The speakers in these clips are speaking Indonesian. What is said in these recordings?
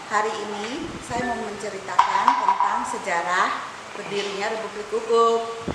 Hari ini saya mau menceritakan tentang sejarah berdirinya Republik Guguk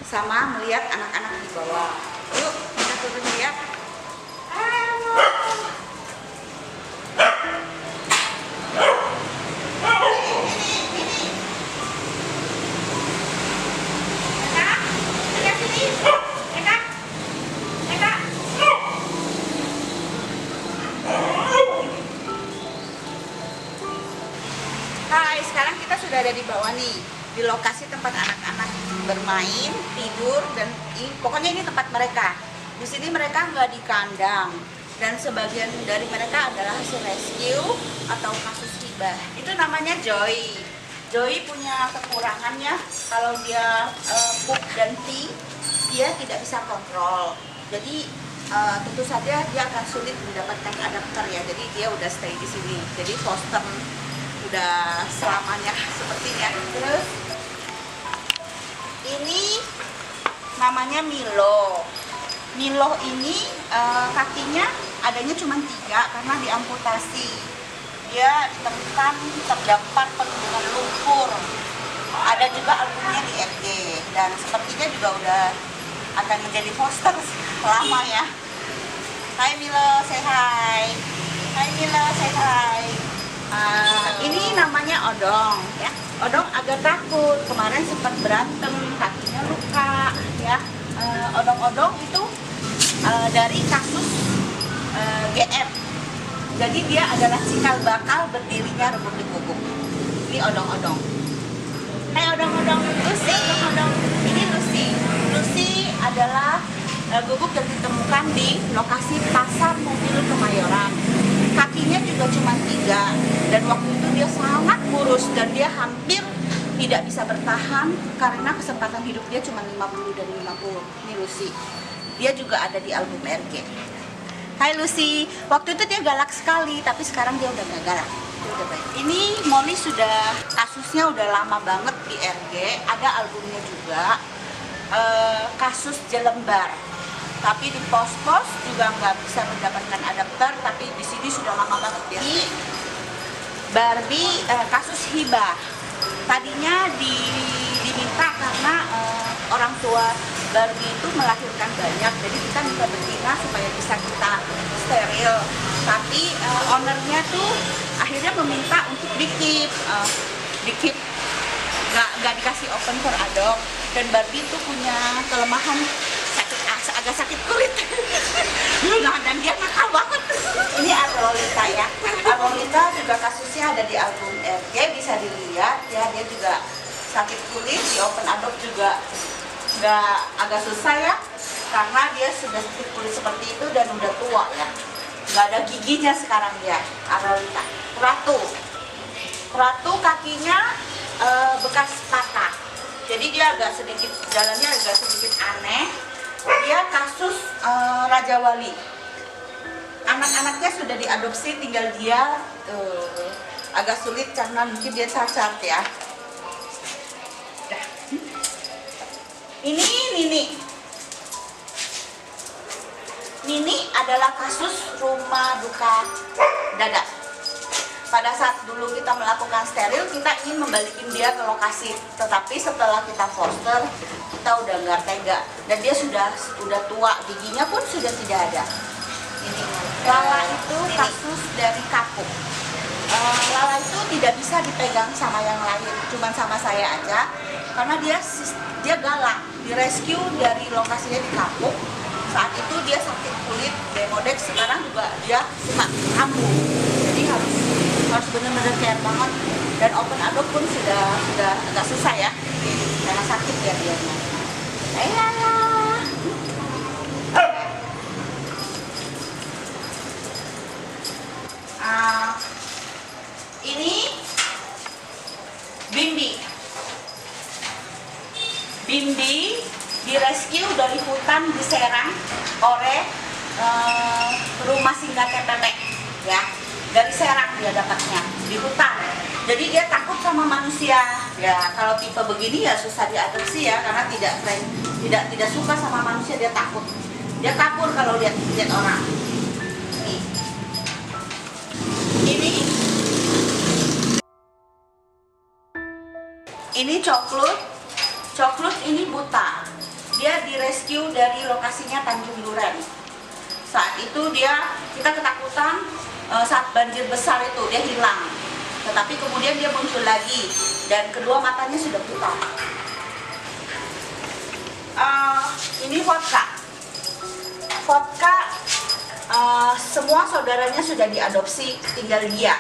sama melihat anak-anak di bawah. Yuk kita turun lihat. Hai, sekarang kita sudah ada di bawah nih, di lokasi tempat anak-anak bermain, tidur, dan pokoknya ini tempat mereka. Di sini mereka nggak di kandang, dan sebagian dari mereka adalah hasil rescue atau kasus hibah. Itu namanya Joy. Joy punya kekurangannya, kalau dia pup dan pee, dia tidak bisa kontrol. Jadi tentu saja dia akan sulit mendapatkan adapter ya. Jadi dia udah stay di sini. Jadi foster udah selamanya sepertinya. Terus ini namanya Milo. Milo ini kakinya adanya cuma 3 karena diamputasi. Dia ditemukan terdampar penuh dengan lumpur. Ada juga albumnya di FG dan sepertinya juga udah akan menjadi foster lama ya. Hai Milo, say hi. Hai Milo, say hi. Ini namanya Odong ya. Odong agak takut, kemarin sempat berantem, kakinya luka ya. Odong-odong itu dari kasus GM. Jadi dia adalah cikal bakal berdirinya Republik Guguk. Ini Odong-odong. Hai Odong-odong, Lucy, Odong-odong. Ini Lucy. Lucy adalah guguk yang ditemukan di lokasi Pasar Mobil Kemayoran. Kakinya juga cuma 3 dan waktu itu dia sangat kurus dan dia hampir tidak bisa bertahan karena kesempatan hidup dia cuma 50 dan 50. Ini Lucy. Dia juga ada di album RG. Hai Lucy, waktu itu dia galak sekali tapi sekarang dia udah gak galak. Udah baik. Ini Molly sudah kasusnya udah lama banget di RG, ada albumnya juga. Kasus Jelembar. Tapi di pos-pos juga nggak bisa mendapatkan adapter, tapi di sini sudah lama banget ya. Ini Barbie kasus hibah. Tadinya diminta karena orang tua Barbie itu melahirkan banyak, jadi kita minta betina supaya bisa kita steril. Tapi ownernya tuh akhirnya meminta untuk dikip, nggak dikasih open for adopt. Dan Barbie itu punya kelemahan agak sakit kulit. Nah, dan dia nakal banget. Ini Arlolita ya. Arlolita juga kasusnya ada di album RG, bisa dilihat ya. Dia juga sakit kulit, di open adopt juga nggak, agak susah ya, karena dia sudah sakit kulit seperti itu dan udah tua ya. Nggak ada giginya sekarang dia. Arlolita. Ratu kakinya bekas patah. Jadi dia agak sedikit, jalannya agak sedikit aneh. Dia kasus Raja Wali. Anak-anaknya sudah diadopsi, tinggal dia agak sulit karena mungkin dia cacat ya. Ini Nini adalah kasus rumah duka dada. Pada saat dulu kita melakukan steril, kita ingin membalikin dia ke lokasi. Tetapi setelah kita foster, kita udah nggak tega. Dan dia sudah tua, giginya pun sudah tidak ada. Ini Lala itu kasus dari kapuk. Lala itu tidak bisa dipegang sama yang lain, cuma sama saya aja. Karena dia galak, direscue dari lokasinya di kapuk. Saat itu dia sakit kulit, demodex, sekarang juga dia suka kambuh. Jadi harus benar-benar care banget, dan open adopt pun sudah agak susah ya karena sakit ya dia. Hai Lala. Ini Bimbi direscue dari hutan di Serang oleh rumah singgah TPP ya. Dari Serang dia dapatnya, di hutan. Jadi dia takut sama manusia. Ya kalau tipe begini ya susah diadopsi ya, karena tidak suka sama manusia, dia takut. Dia kabur kalau lihat orang. Ini Ini Coklut. Coklut ini buta. Dia direscue dari lokasinya Tanjung Duren. Saat itu kita ketakutan saat banjir besar itu dia hilang. Tetapi kemudian dia muncul lagi dan kedua matanya sudah buta. Ini vodka. Vodka semua saudaranya sudah diadopsi, tinggal dia.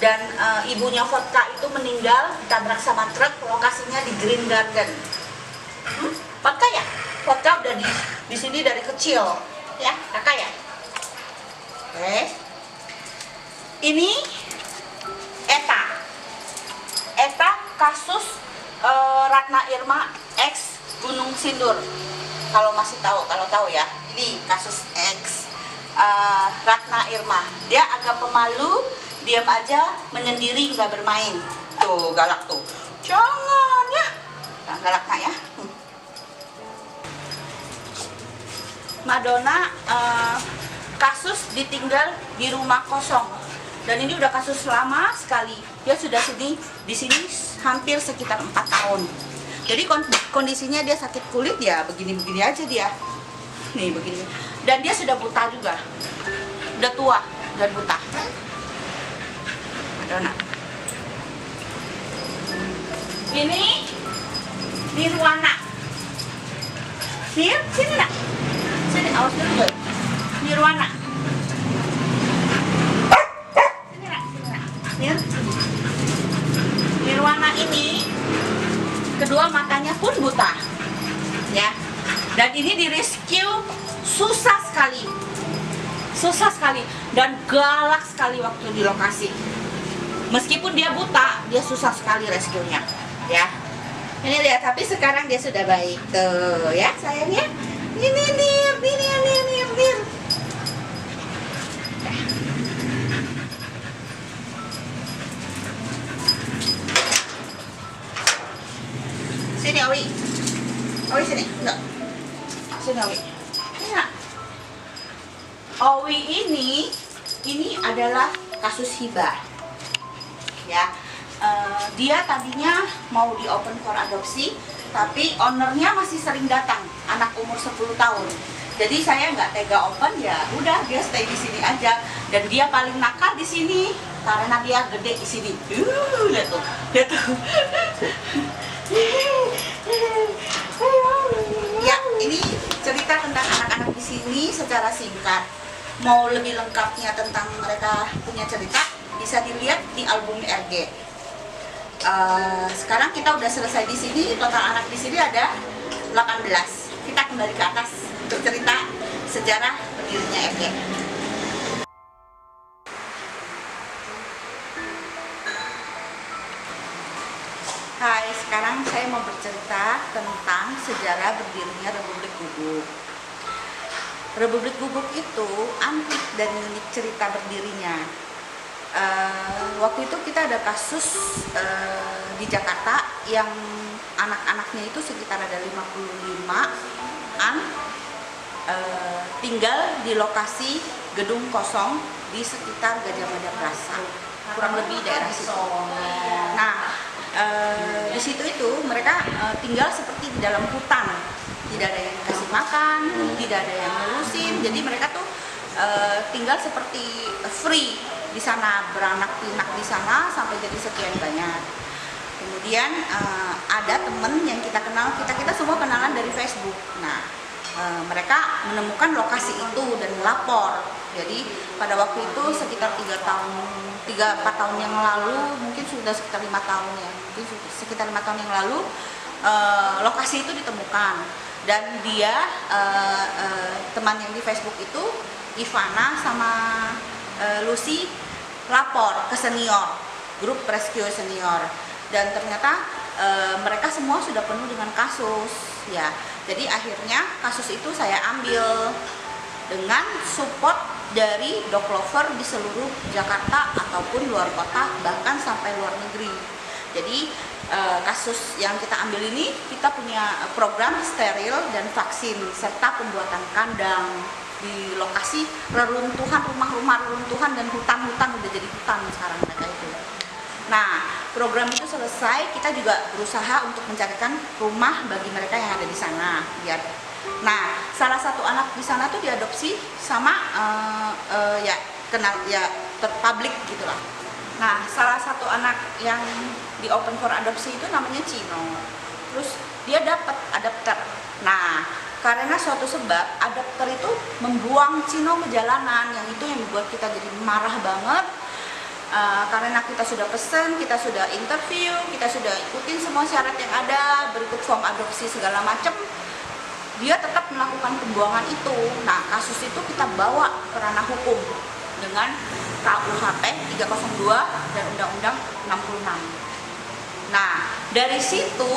Dan ibunya Vodka itu meninggal ditabrak sama truk, lokasinya di Green Garden. Vodka ya? Vodka udah di sini dari kecil, ya, kakak ya. Oke. Ini Eta. Eta kasus Ratna Irma X Gunung Sindur. Kalau masih tahu, kalau tahu ya. Ini kasus X Ratna Irma. Dia agak pemalu, diam aja, menyendiri, nggak bermain. Tuh galak tuh. Jangan ya. Nah, galaknya ya. Madonna kasus ditinggal di rumah kosong dan ini udah kasus lama sekali. Dia sudah di sini hampir sekitar 4 tahun. Jadi kondisinya dia sakit kulit ya, begini-begini aja dia. Nih begini. Dan dia sudah buta juga. Udah tua dan buta. Madonna. Ini Nirwana. Sini nak. Sini, awas dulu boy. Nirwana. Sini nak, Nirwana ini kedua matanya pun buta, ya. Dan ini di rescue susah sekali dan galak sekali waktu di lokasi. Meskipun dia buta, dia susah sekali rescue-nya, ya. Ini dia, tapi sekarang dia sudah baik tuh, ya sayangnya. Ini Nir. Sini Owi sini, enggak. Sini Owi. Ini Owi ini adalah kasus hibah, ya. Dia tadinya mau di open for adopsi, tapi ownernya masih sering datang, anak umur 10 tahun. Jadi saya nggak tega open, ya udah dia stay di sini aja. Dan dia paling nakal di sini karena dia gede di sini. Lihat tuh. Ya, ini cerita tentang anak-anak di sini secara singkat. Mau lebih lengkapnya tentang mereka punya cerita, bisa dilihat di album RG. Sekarang kita udah selesai di sini, total anak di sini ada 18. Kita kembali ke atas untuk cerita sejarah berdirinya RG. Hai, sekarang saya mau bercerita tentang sejarah berdirinya Republik Gubuk. Republik Gubuk itu antik dan unik cerita berdirinya. Waktu itu kita ada kasus di Jakarta yang anak-anaknya itu sekitar ada 55-an tinggal di lokasi gedung kosong di sekitar Gajah Mada Plaza, kurang lebih daerah situ. Nah, di situ itu mereka tinggal seperti di dalam hutan, tidak ada yang kasih makan, tidak ada yang ngurusin, jadi mereka tuh tinggal seperti free di sana, beranak pinak di sana sampai jadi sekian banyak. Kemudian ada temen yang kita kenal, kita semua kenalan dari Facebook. Nah, mereka menemukan lokasi itu dan melapor. Jadi pada waktu itu sekitar 3-4 tahun yang lalu, mungkin sudah sekitar 5 tahun ya, mungkin sekitar 5 tahun yang lalu lokasi itu ditemukan. Dan dia teman yang di Facebook itu, Ivana sama Lucy, lapor ke senior, grup rescue senior, dan ternyata mereka semua sudah penuh dengan kasus, ya. Jadi akhirnya kasus itu saya ambil dengan support dari dog lover di seluruh Jakarta ataupun luar kota, bahkan sampai luar negeri. Jadi kasus yang kita ambil ini, kita punya program steril dan vaksin serta pembuatan kandang di lokasi reruntuhan, rumah-rumah reruntuhan dan hutan-hutan, udah jadi hutan sekarang mereka itu. Nah, program itu selesai, kita juga berusaha untuk mencarikan rumah bagi mereka yang ada di sana. Nah, salah satu anak di sana tuh diadopsi sama ya kenal ya publik gitulah. Nah, salah satu anak yang di open for adopsi itu namanya Cino. Terus dia dapat adopter. Nah, karena suatu sebab adopter itu membuang Cino ke jalanan, yang itu yang membuat kita jadi marah banget. Karena kita sudah pesen, kita sudah interview, kita sudah ikutin semua syarat yang ada, berikut form adopsi segala macam, dia tetap melakukan pembuangan itu. Nah, kasus itu kita bawa ke ranah hukum dengan KUHP 302 dan Undang-Undang 66. Nah, dari situ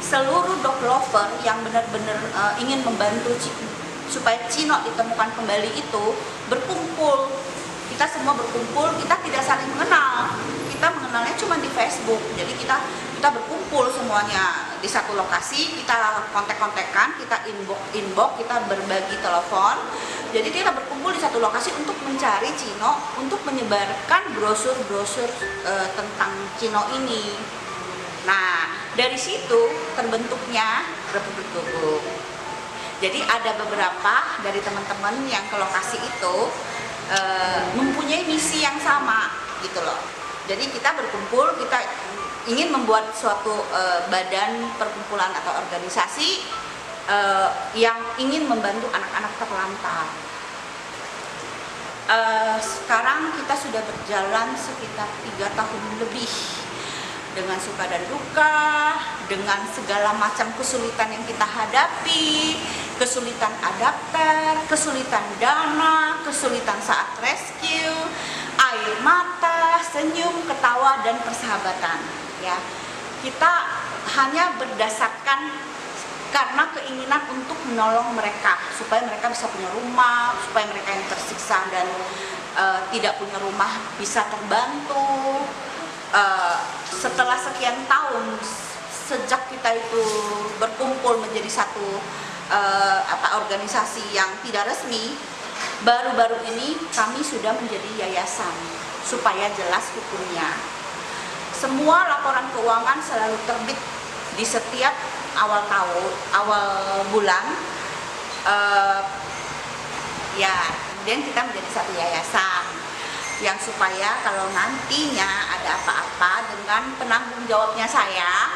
seluruh dog lover yang benar-benar ingin membantu supaya Cino ditemukan kembali itu berkumpul. Kita semua berkumpul, kita tidak saling mengenal, kita mengenalnya cuma di Facebook. Jadi kita berkumpul semuanya di satu lokasi, kita kontak-kontakan, kita inbox, kita berbagi telepon. Jadi kita berkumpul di satu lokasi untuk mencari Cino, untuk menyebarkan brosur-brosur tentang Cino ini. Nah, dari situ terbentuknya Republik Guguk. Jadi ada beberapa dari teman-teman yang ke lokasi itu mempunyai misi yang sama gitu loh. Jadi kita berkumpul, kita ingin membuat suatu badan perkumpulan atau organisasi yang ingin membantu anak-anak terlantar. Sekarang kita sudah berjalan sekitar 3 tahun lebih, dengan suka dan duka, dengan segala macam kesulitan yang kita hadapi, kesulitan adapter, kesulitan dana, kesulitan saat rescue, air mata, senyum, ketawa, dan persahabatan. Ya, kita hanya berdasarkan karena keinginan untuk menolong mereka supaya mereka bisa punya rumah, supaya mereka yang tersiksa dan tidak punya rumah bisa terbantu. Setelah sekian tahun sejak kita itu berkumpul menjadi satu organisasi yang tidak resmi, baru-baru ini kami sudah menjadi yayasan supaya jelas hukumnya. Semua laporan keuangan selalu terbit di setiap awal bulan. Ya, kemudian kita menjadi satu yayasan yang supaya kalau nantinya ada apa-apa dengan penanggung jawabnya saya,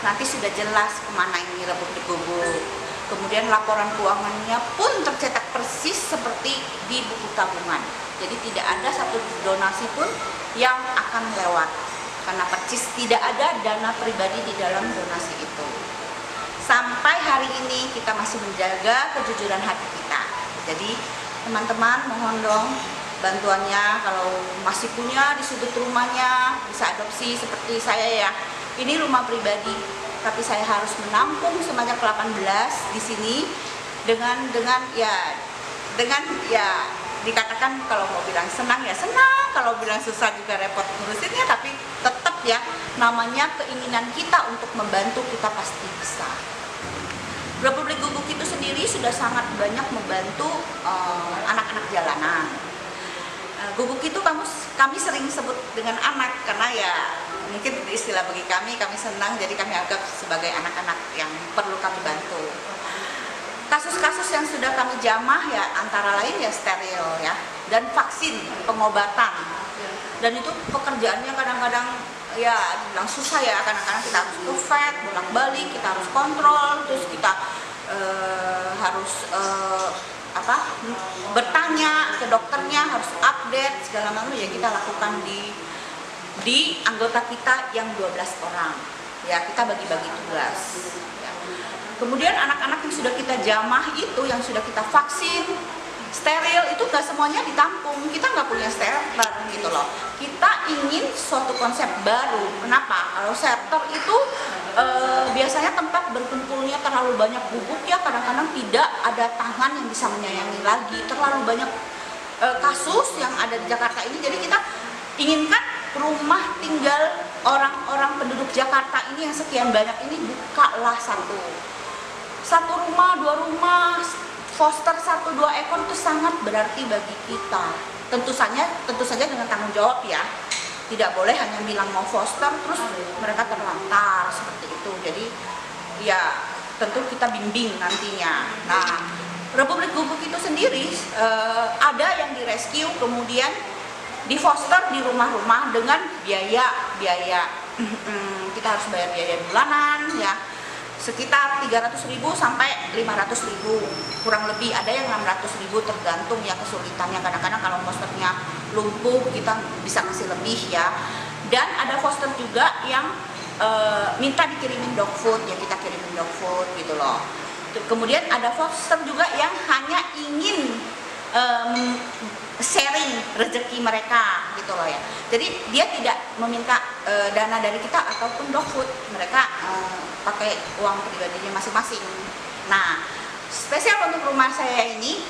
nanti sudah jelas kemana ini Republik Guguk. Kemudian laporan keuangannya pun tercetak persis seperti di buku tabungan. Jadi tidak ada satu donasi pun yang akan lewat, karena persis tidak ada dana pribadi di dalam donasi itu. Sampai hari ini kita masih menjaga kejujuran hati kita. Jadi teman-teman mohon dong bantuannya, kalau masih punya di sudut rumahnya bisa adopsi seperti saya ya. Ini rumah pribadi, tapi saya harus menampung sebanyak 18 di sini dengan dikatakan kalau mau bilang senang ya senang, kalau bilang susah juga repot ngurusinnya, tapi tetap ya namanya keinginan kita untuk membantu, kita pasti bisa. Republik Guguk itu sendiri sudah sangat banyak membantu anak-anak jalanan. Guguk itu kami sering sebut dengan anak karena ya mungkin istilah bagi kami senang, jadi kami anggap sebagai anak-anak yang perlu kami bantu. Kasus-kasus yang sudah kami jamah ya antara lain ya steril ya, dan vaksin, pengobatan. Dan itu pekerjaannya kadang-kadang ya dibilang susah ya, kadang-kadang kita harus vet, bolak-balik, kita harus kontrol, terus kita harus bertanya ke dokternya, harus update segala macam ya kita lakukan di anggota kita yang 12 orang. Ya, kita bagi-bagi tugas. Ya. Kemudian anak-anak yang sudah kita jamah itu, yang sudah kita vaksin, steril itu gak semuanya ditampung. Kita nggak punya shelter gitu loh. Kita ingin suatu konsep baru. Kenapa? Kalau shelter itu biasanya tempat berkumpulnya terlalu banyak guguk ya, kadang-kadang tidak ada tangan yang bisa menyayangi lagi. Terlalu banyak kasus yang ada di Jakarta ini. Jadi kita inginkan rumah tinggal orang-orang penduduk Jakarta ini yang sekian banyak ini bukalah satu rumah, 2 rumah, foster 1-2 ekor itu sangat berarti bagi kita. Tentu saja dengan tanggung jawab ya. Tidak boleh hanya bilang mau foster terus mereka terlantar seperti itu. Jadi ya tentu kita bimbing nantinya. Nah, Republik Gubuk itu sendiri ada yang direscue kemudian di foster di rumah-rumah dengan biaya kita harus bayar biaya bulanan ya, sekitar 300.000 sampai 500.000 kurang lebih, ada yang 600.000 tergantung ya kesulitannya. Kadang-kadang kalau fosternya lumpuh kita bisa kasih lebih ya. Dan ada foster juga yang minta dikirimin dog food ya, kita kirimin dog food gitu loh. Kemudian ada foster juga yang hanya ingin sharing rezeki mereka gitu loh ya. Jadi dia tidak meminta dana dari kita ataupun dog food, mereka pakai uang pribadinya masing-masing. Nah, spesial untuk rumah saya ini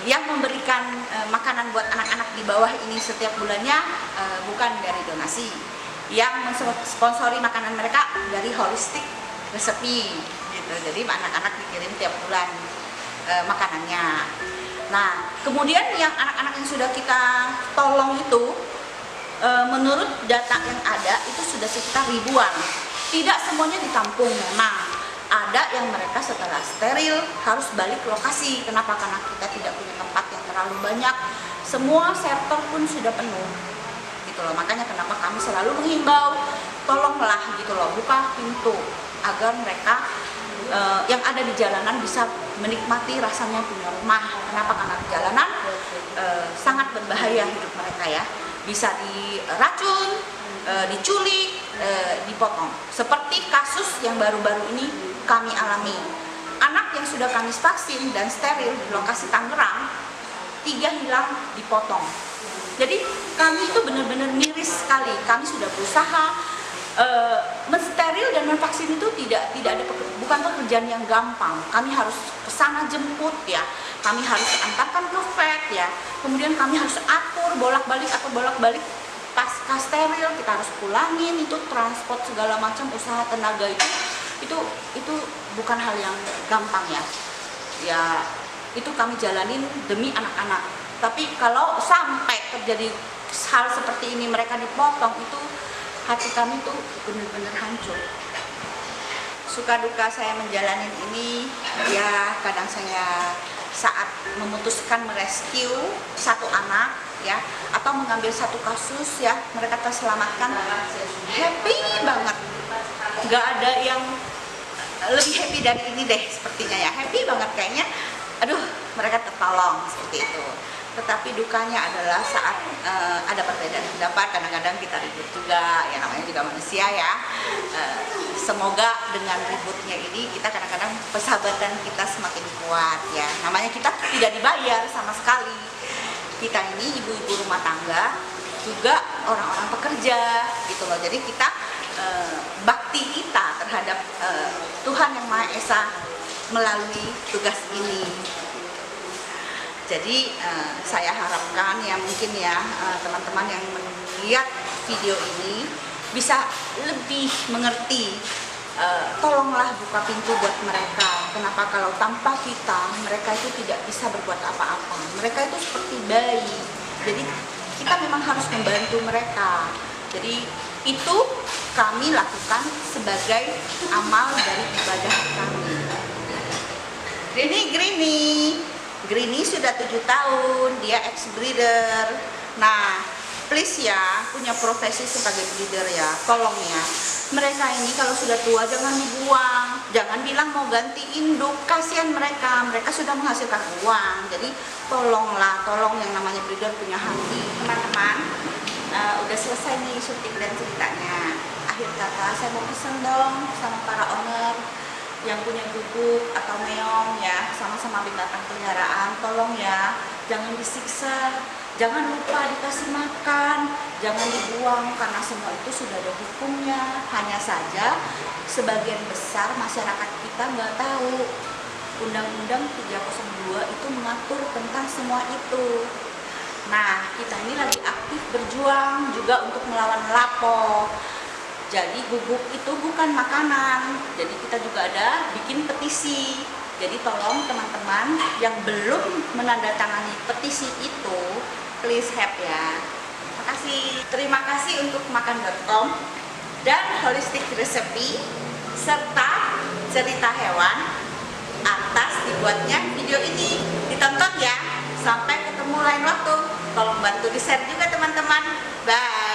yang memberikan makanan buat anak-anak di bawah ini setiap bulannya bukan dari donasi. Yang mensponsori makanan mereka dari Holistic Recipe gitu. Jadi anak-anak dikirim tiap bulan makanannya. Nah, kemudian yang anak-anak yang sudah kita tolong itu, menurut data yang ada itu sudah sekitar ribuan. Tidak semuanya ditampung memang. Ada yang mereka setelah steril harus balik ke lokasi. Kenapa? Karena kita tidak punya tempat yang terlalu banyak. Semua shelter pun sudah penuh. Gitu loh. Makanya kenapa kami selalu menghimbau, tolonglah gitu loh, buka pintu agar mereka yang ada di jalanan bisa menikmati rasanya punya rumah. Kenapa? Karena di jalanan sangat berbahaya hidup mereka ya. Bisa diracun, diculik, dipotong. Seperti kasus yang baru-baru ini kami alami. Anak yang sudah kami vaksin dan steril di lokasi Tangerang, 3 hilang dipotong. Jadi kami itu benar-benar miris sekali. Kami sudah berusaha mensteril dan menvaksin itu tidak ada, bukan pekerjaan yang gampang. Kami harus kesana jemput ya, kami harus antarkan ke vet ya, kemudian kami harus atur bolak-balik pasca steril, kita harus pulangin, itu transport segala macam, usaha tenaga itu bukan hal yang gampang ya. Ya itu kami jalanin demi anak-anak. Tapi kalau sampai terjadi hal seperti ini, mereka dipotong, itu hati kami tuh benar-benar hancur. Suka duka saya menjalani ini ya, kadang saya saat memutuskan merescue satu anak ya, atau mengambil satu kasus ya, mereka terselamatkan, happy banget. Nggak ada yang lebih happy dari ini deh sepertinya ya, happy banget kayaknya. Aduh, mereka tertolong seperti itu. Tetapi dukanya adalah saat ada perbedaan pendapat, kadang-kadang kita ribut juga, ya namanya juga manusia ya. Semoga dengan ributnya ini kita kadang-kadang persahabatan kita semakin kuat ya. Namanya kita tidak dibayar sama sekali. Kita ini ibu-ibu rumah tangga, juga orang-orang pekerja gitu loh. Jadi kita bakti kita terhadap Tuhan Yang Maha Esa melalui tugas ini. Jadi saya harapkan ya mungkin ya teman-teman yang melihat video ini bisa lebih mengerti. Tolonglah buka pintu buat mereka. Kenapa? Kalau tanpa kita, mereka itu tidak bisa berbuat apa-apa. Mereka itu seperti bayi. Jadi kita memang harus membantu mereka. Jadi itu kami lakukan sebagai amal dari ibadah kami. Greenie sudah 7 tahun, dia ex-breeder. Nah, please ya, punya profesi sebagai breeder ya, tolong ya. Mereka ini kalau sudah tua jangan dibuang, jangan bilang mau ganti induk, kasihan mereka sudah menghasilkan uang. Jadi tolonglah, tolong yang namanya breeder punya hati. Teman-teman, udah selesai nih syuting dan ceritanya. Akhir kata, saya mau pesen dong sama para owner yang punya guguk atau meong ya, sama-sama binatang peliharaan, tolong ya, jangan disiksa, jangan lupa dikasih makan, jangan dibuang, karena semua itu sudah ada hukumnya. Hanya saja sebagian besar masyarakat kita nggak tahu. Undang-Undang 302 itu mengatur tentang semua itu. Nah, kita ini lagi aktif berjuang juga untuk melawan lapor. Jadi guguk itu bukan makanan. Jadi kita juga ada bikin petisi. Jadi tolong teman-teman yang belum menandatangani petisi itu, please help ya. Terima kasih untuk makan.com dan Holistic Recipe serta Cerita Hewan atas dibuatnya video ini. Ditonton ya. Sampai ketemu lain waktu. Tolong bantu di-share juga teman-teman. Bye.